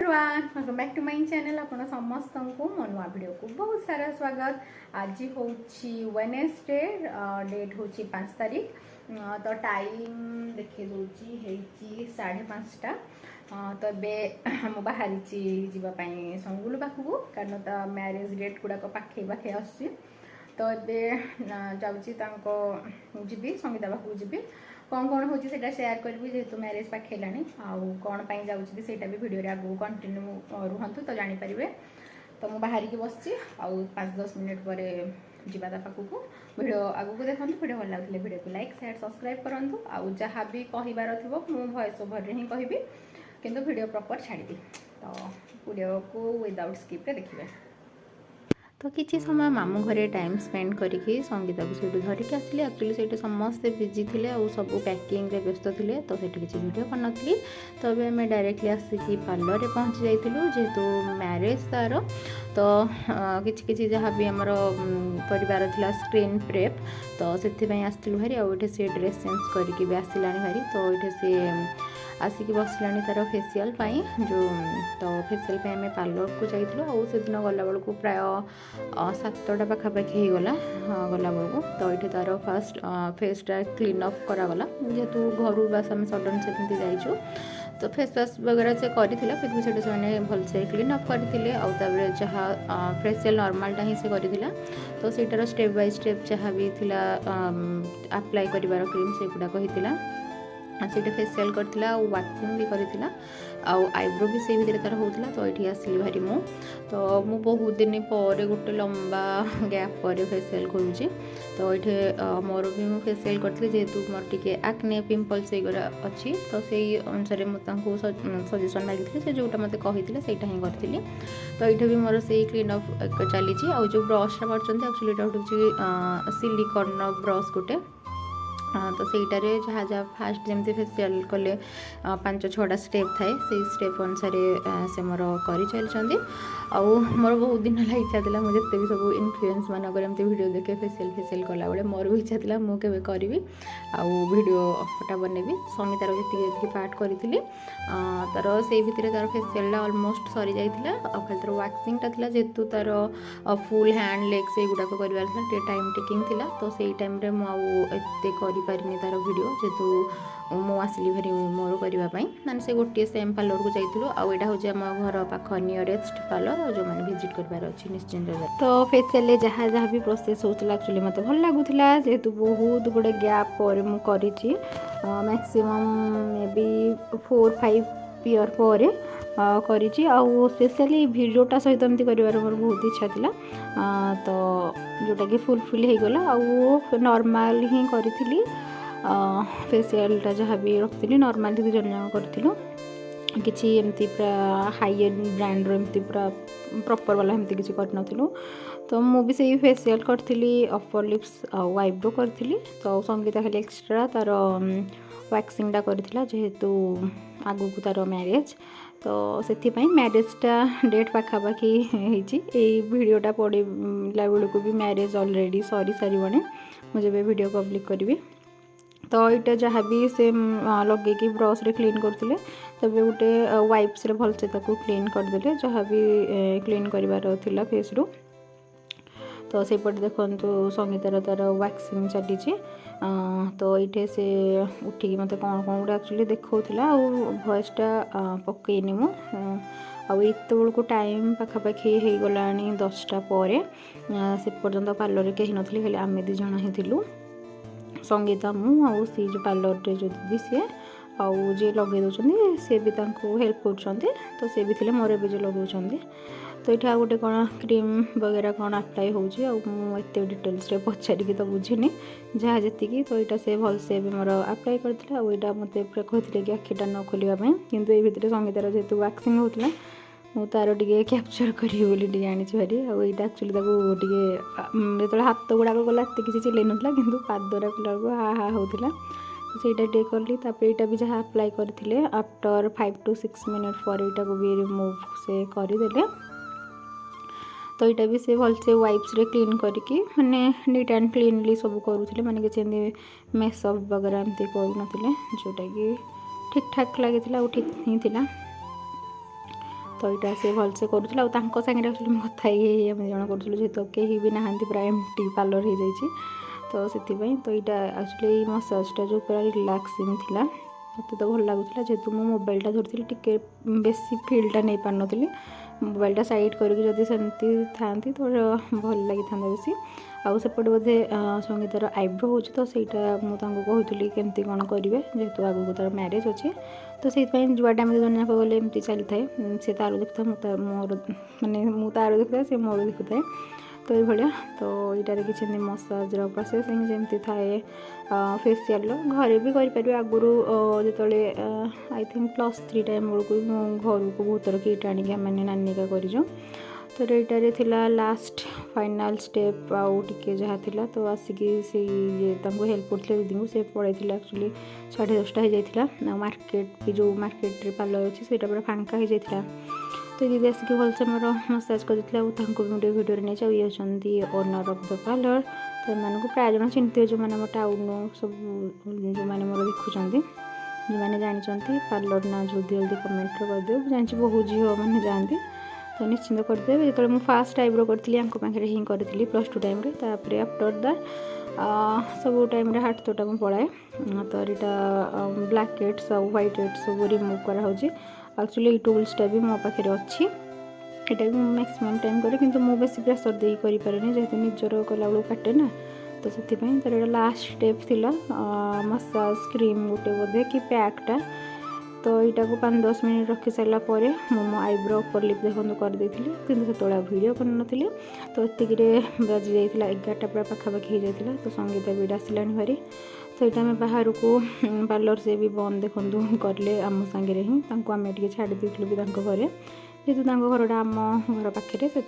Everyone welcome back to my channel आपन समस्त को मो नुआ वीडियो को बहुत सारा स्वागत। आज होची वेडनेसडे डेट होची 5 तारीख तो टाइम देखि दोची हेची 5:30 तो बे मो बाहरी जीवा पई संगुल पाखु कारण तो मैरिज डेट गुडा पाखे पाखे आसी तो बे जाउची तांको जीबी संगीता पाखु जीबी कौन कौन हो सेयार करी जेहेतु मैरिज पाखेला आउ कौन पाई जाऊँगी से भी वीडियो आगू कंटिन्यू रुहतु तो जानीपारे। तो मुझे बाहर की बस आउ 5-10 मिनट पर जीवा पाखक वीडियो आगू को देखो वीडियो भल लगे वीडियो को लाइक शेयर सब्सक्राइब करूँ आउ जहाँ भी कहबार थो मु वॉइस ओवर ही कहि किंतु वीडियो प्रॉपर छाड़ी तो वीडियो को विदाउट स्किप देखिए। तो किसी समय मामू घरे टाइम स्पेंड करके संगीता को सीट धरिकी आसली एक्चुअली से समस्ते बिजी थे और सब पैकिंग रे व्यस्त थे तो से किसी वीडियो करनी तो अभी आम डायरेक्टली आसिकी पार्लर रे पहुँची जाइलु जेहेतु मैरिज तार तो किसी जहाँ भी आमर परिवार था स्क्रीन प्रेप तो से आसलु भारी आउे सी ड्रेस चेंज करके आसला भारी तो ये सी आसिक बसलानी तार फेसियल जो तो फेसियल आम पार्लर को जाइलु आउ से दिन गला बेलू प्राय 7टा पाखापाखि गला गला बेलू तो ये तार फास्ट फेसटा क्लीन अप करागला जेहेतु घर बास आम सडन से जाइचु तो फेस वाश वगैरह से करथिला फिर भी सेटा से भलसे क्लीन अप करथिले आउ ताबरे जहाँ फेसियल नॉर्मलटा ही से करथिला तो सेटार स्टेप बाय स्टेप जहाँ भी थिला अप्लाई करिवार क्रीम से गुडा कहितिला सीटे फेसियल करथिला वैक्सिंग भी करथिला आउ आईब्रो भी से भीतर तार होता तो ये आसली भारी मु बहुत दिन पर गोटे लंबा गैप पर फेसियल करुँची तो ये मोर भी मु फेसियल करथि जेहेतु मोर टिके एक्ने पिंपल्स एगुरा अच्छी तो से अनुसार मुझे सजेसन मागिथि से जोटा मते कहिथिले सेटा ही करथिली तो ये भी मोर से क्लीन अप चली आउ जो ब्रशटा मार्चंती एक्चुअली एटा होची सिलिकॉन ब्रश गोटे तो सहीटार जहाँ जहाँ फास्ट जमी फेसियल कले 5-6टा स्टेप थाए से स्टेप अनुसार से मोर कर चलती आउ मोर बहुत दिन है इच्छा था मुझे भी सब इनफ्लुएंस मानक वीडियो देखे फेसियल कला बेले मोर भी इच्छा था मुझे करी आउ वीडियोटा बनैबी संगीतार जी पार्ट करी तार से भितर तार फेसियलटा अलमोस्ट सरी जाइए खाली तार वैक्सिंगटा था जेहेतु तार फुल हैंड लेग से गुड़ाक कर टाइम टेकिंग थिला तो से टाइम मुझे पारिनी तार वीडियो जेहेतु मु आसली भारी मोर करने मैंने से गोटे सेम पार्लर को जाइलु आउ यहाँ हूँ आम घर पाख नियरेस्ट पार्लर जो मैंने विजिट करार अच्छी निश्चिंत तो फेसियल जहाँ जहाँ भी प्रोसेस होता एक्चुअली मत भल लगुला जेहेतु बहुत गुड़े गैप पर मुझे मैक्सिमम मे बी 4-5 ईयर पर करी आउ स्पेशली वीडियोटा सहित एमती कर मोर बहुत इच्छा था तो जोटा कि फुलफिल हो गला आउ नॉर्मल ही करी फेसियलटा जहाँ भी रखी नॉर्मल ही जन करूँ किसी एमती पूरा हाई एंड ब्रांड्र एमती पूरा प्रॉपर वाला एमती किसी कर तो मुझे से फेसियल करी अपर लिप्स आईब्रो करी तो संगीता खाली एक्सट्रा तार वैक्सिंगटा करथिला जेहेतु आगु को तार मैरिज तो से मैरिजटा डेट पाखापाखि वीडियोटा पड़ला बेलू भी मैरिज ऑलरेडी सरी सारे मुझे वीडियो पब्लिक करी तो ये जहाँ भी से लगे ब्रश रे क्लीन करते तब गोटे वाइप्स रे भलसे क्लीन करदे जहाँ भी क्लीन कर फेस रू तो सेपटे देखो संगीतार तार वैक्सिंग चली तो ये से उठिकी मत कौन कौन गुड़ा एक्चुअली देखा वॉइसटा पकईनी मुत बेलू टाइम पाखापाखि हो गला 10टा पर से पर्यंत पार्लर कहीं नथली खाली आम 2 जन ही थिलु संगीता मु आउ सी जो पार्लर रे जो दीदी सी आउ जे लगे दौरान सी भी हेल्प कर तो सी भी थे मोर भी जो लगे तो ये गोटे कौन क्रीम वगैरह कौन अप्लाई होते डिटेल्स रे पचारिकी तो बुझीनी जहाँ जी तो यहाँ से भलसे भी मोर अप्लाई करते यहाँ मत कहते कि आखिटा न खोलने कितु ये भितर संगीतार जेहतु वैक्सिंग होता मु तार टे कैप्चर करी आनी भारी आउ यहाँ एक्चुअली जो हाथ गुड़ाक गला एत किसी चिल्लै ना कि पादरा कला हा हा होता ସେଇଟା ଟେ କଲି ତାପରେ ଏଇଟା ବି ଯାହା ଆପ୍ଲାଏ କରିଥିଲେ आफ्टर 5 to 6 मिनट पर एटा को भी रिमूव से करदेले तो यहाँ भी से भलसे वाइप्स रे क्लीन करके माने नीट एंड क्लीनली सब करूँ माने कि मेकअप वगैरह एमती करूँ जोटा कि ठीक ठाक लगी ठीक ही थिला तो यहाँ से भलसे करूला सागे एक्चुअली मुझे कथा ही आम जन करूँ जेहेतु कहीं भी नहांती पूरा एम्प्टी पार्लर हो जाइए तो से तो यहाँ एक्चुअली मसाजटा जो पूरा रिलैक्सिंग थिला मत तो भल लगुला जेहेतु मो मोबाइलटा धरी टिके बेसी फिल्डटा नहीं पार नी मोबाइलटा साइड करके जदि सेमती था तो भल लगी था बेसी आउपटे बोधे संगीतार आईब्रो हो तो सहीटा मुझे केमती कौन करेंगे जेहेतु आगू तार मैरेज अच्छे तो से जुआडे आम दुनिया को गले एमती चली थाए सी तार देखता मोर मानने मु तार देखता से मोर देखुए तो ये तो यहाँ किसी मसाजर प्रोसेसिंग जमी थाए फेसियाल घरे भी करें आगुरी जोले आई थिंक +3 टाइम बेलू घर को बहुत थर किट आणिक मैंने नानिका कर तो यहाँ थिला लास्ट फाइनाल स्टेप आउ टिके जहाँ थिला तो आसिकी से हेल्प करते दीदी को से पड़े एक्चुअली 10:30 हो जाता मार्केट भी जो मार्केट पार्लर अच्छी से पूरा फांका हो जाता तो दीदी आसिक भलसे मोर मसाज करते भी भिडियो नहीं ये अच्छा ओनर ऑफ द पार्लर तो मैं प्राय जन चिंती जो मैंने टाउन सब जो मैंने मोर देखुं जो मैंने जानते पार्लर ना जो जल्दी कमेंट करदे जानी बहुत झील मैंने जाती तो निश्चिंत करदे जो मुझे फास्ट आईब्रो करी पाखे हिं करी +2 टाइम आफ्टर दैट सब टाइम हाथ तोटा मुझे पलाए तो यहाँ ब्लैक हेड्स और व्हाइट हेड्स सब रिमूव कराऊँ एक्चुअली टूल्सटा भी मो पाखे अच्छी यहाँ भी मैक्सिमम टाइम करे किंतु मु बेसी प्रेसर दे करें जेहेतु निजर कला बेलू काटे ना तो से तर लास्ट स्टेप थिला मसाज क्रीम गोटे बोधे कि पैकटा तो यहाँ को 5-10 मिनट रखी सारापर मो आईब्रो अपर लिप देखो करदे कि से भिडियो कर तो ये बाजी जाइए 11टा पूरा पाखापाखि हो जाता तो संगीता भी आसला भारी तो यहाँ आम बाहर को पार्लर से भी बंद देखूँ कले आम सांगे ही आम छाड़ी देलु भी घरे जेहेतु घरटा आम घर पाखे से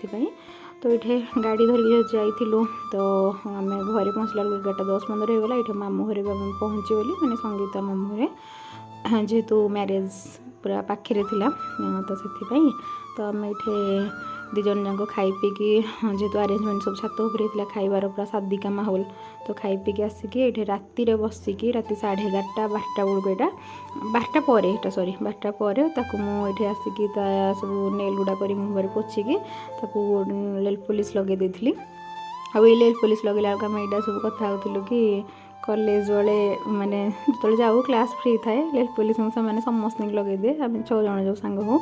तो ये गाड़ी धरिक जाइलु तो आम घरे पहुँचला 11:10-15 होगला ये मामू घरे पहुँची गली मैंने संगीता मामू घरे जेहेतु मैरेज पूरा पाखे थिला तो से तो आम ये दीज जाक खाई पीकी जेहेतु अरेंजमेंट सब छात उपर खाइबार पूरा सादिका माहौल तो खाई पीकी आसिक ये राति बसिकी राति 11:30-12टा बेलू यहाँ 12टा पर यहाँ सॉरी 12टा पर मुझे आसिक सब नेल गुड़ा कर मुहर पोछिकी नेल पॉलिश लगे देती आउ ये नेल पॉलिश लगे आम यहाँ सब कथा होलु कि कॉलेज वाले माने जो जाऊ क्लास फ्री थाए नेल पॉलिश मैंने समस्त लगे दिए आम 6 जन जो सांग हो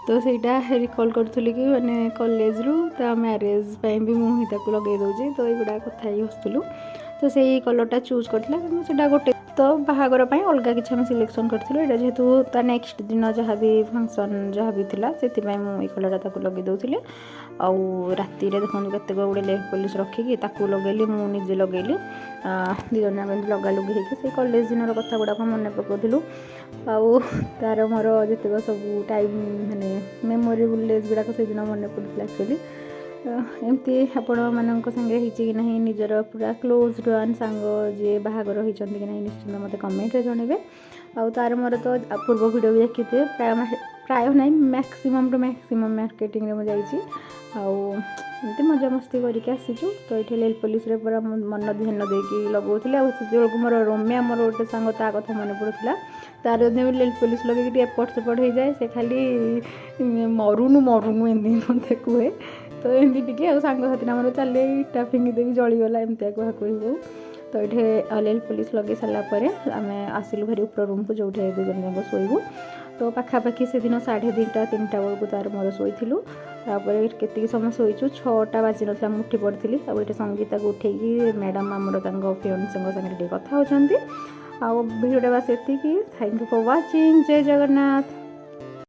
तो सहीटा रिकल करूँ कि मैंने कॉलेज रू ता मैरेज भी मुझे लगे दूसरी तो युवा कथा ही हसुलु तो से कलरटा चूज करता गोटे तो बाहागर अलग किसी आम सिलेक्शन करूँ यहाँ जेहेतु ता नेक्स्ट दिन जहाँ भी फंक्शन जहाँ भी था से मुझे कलरटा लगे दूसरी आउ राति देखो केत गुड़े नेल पॉलिश रखिकी लगेली मुझे लगेली दीज लगा लुगी होगी कॉलेज दिन कथा गुड़ाक मन पकालु आउ तार मोर जितक सब टाइम माने मेमोरेबल डेज गुड़ाक से दिन मन पड़ता एक्चुअली एमती आपण मानक संगे कि नहीं निजर पूरा क्लोज वन सांग जी बाहागर होती कि नहीं निश्चिंत मत कमेंट जनइबे आउ तार मोर तो पूर्व वीडियो भी देखिए प्राय ना मैक्सिमम टू मैक्सिमम मार्केटिंग रे मुझे आमती मजा मस्ती करके आसीचु तो ये नेल पॉलिश रे पूरा मन ध्यान देकी लगौली आगे मोर रोमिया मोर गोटे सांग ता कथा मन पड़ूला तार जो नेल पॉलिश लगे एपट सेपट हो जाए से खाली मरुनु मरुनु एमती मत कहे तो एमती टी सांग साथी आम चले इटा फिंगिदेवी जलीगला एमती कह तो ये नेल पॉलिश लगे सारापर आम आसिलु भारी ऊपर रूम को जो दु जन जाक शोबू तो पाखापाखि से दिन 2:30-3टा बेलू तार मोर शोलु के समय शोचु 6टा बाजी ना मुठी पड़ी ये संगीता को उठेकी मैडम आमर फियोन्स सागे कथा होती भिडियोटा बस ये थैंक यू फॉर वाचिंग जय जगन्नाथ।